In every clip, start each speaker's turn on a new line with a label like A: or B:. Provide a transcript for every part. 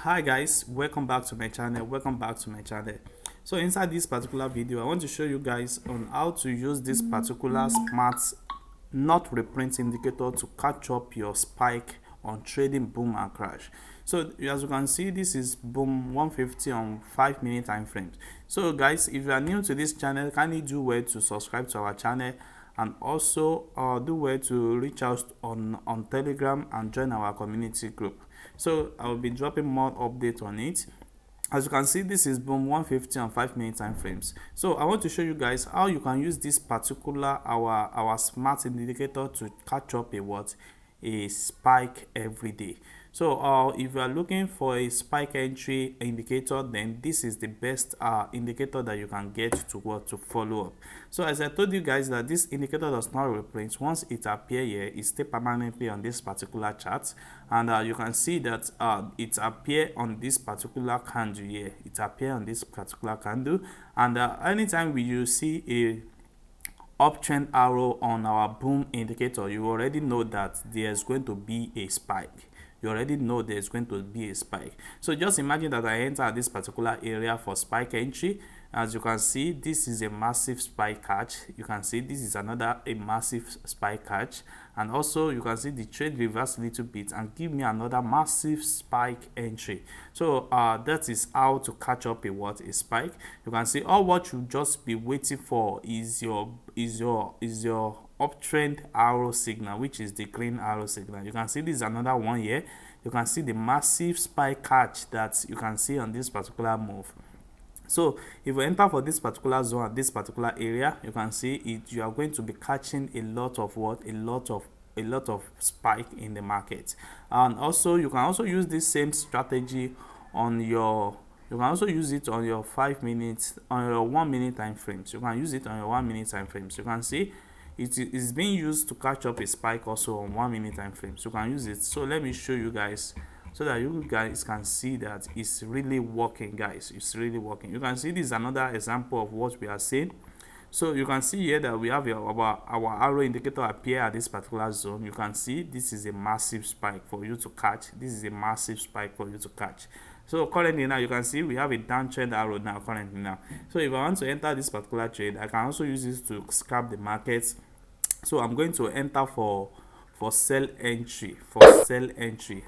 A: Hi guys, welcome back to my channel. So inside this particular video I want to show you guys on how to use this particular smart not reprint indicator to catch up your spike on trading boom and crash. So as you can see, this is boom 150 on 5-minute time frames. So guys, if you are new to this channel, kindly do well to subscribe to our channel, and also do well to reach out on Telegram and join our community group. So I will be dropping more updates on it. As you can see, this is boom 150 on 5-minute time frames. So I want to show you guys how you can use this particular our smart indicator to catch up a spike every day. So if you are looking for a spike entry indicator, then this is the best indicator that you can get to follow up. So as I told you guys that this indicator does not reprint. Once it appears here, it stays permanently on this particular chart, and you can see that it appears on this particular candle here. It appears on this particular candle, and anytime you see a uptrend arrow on our boom indicator, you already know that there's going to be a spike. You already know there's going to be a spike. So just imagine that I enter this particular area for spike entry. As you can see, this is a massive spike catch. You can see this is a massive spike catch, and also you can see the trade reverse a little bit and give me another massive spike entry. So that is how to catch up a spike. You can see all what you just be waiting for is your uptrend arrow signal, which is the green arrow signal. You can see this is another one here. You can see the massive spike catch that you can see on this particular move. So if you enter for this particular zone at this particular area, you can see it. You are going to be catching a lot of spike in the market. And also you can also use this same strategy on your you can also use it on your 5 minutes, on your 1 minute time frames. You can use it on your 1 minute time frames. You can see it is being used to catch up a spike also on 1 minute time frames. You can use it. So let me show you guys so that you guys can see that it's really working, guys. It's really working. You can see this is another example of what we are saying. So you can see here that we have our arrow indicator appear at this particular zone. You can see this is a massive spike for you to catch. This is a massive spike for you to catch. So currently now you can see we have a downtrend arrow now currently now. So if I want to enter this particular trade, I can also use this to scrap the market. So I'm going to enter for sell entry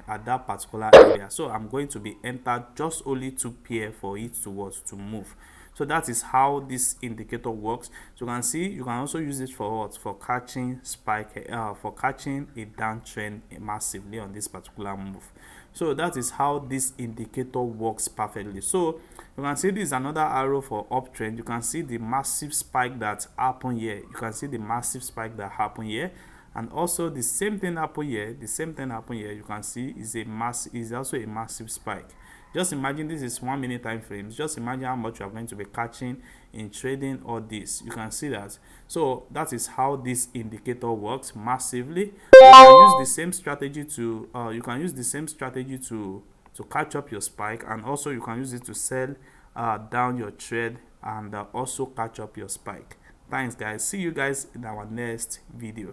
A: at that particular area. So I'm going to be entered just only 2 pair for it to move. So that is how this indicator works. So you can see you can also use it for what? For catching spike, for catching a downtrend massively on this particular move. So that is how this indicator works perfectly. So you can see this is another arrow for uptrend. You can see the massive spike that happened here. You can see the massive spike that happened here. And also the same thing happened here. You can see is also a massive spike. Just imagine this is 1 minute time frames. Just imagine how much you are going to be catching in trading all this. You can see that. So that is how this indicator works massively. You can use the same strategy to catch up your spike, and also you can use it to sell down your trade and also catch up your spike. Thanks guys. See you guys in our next video.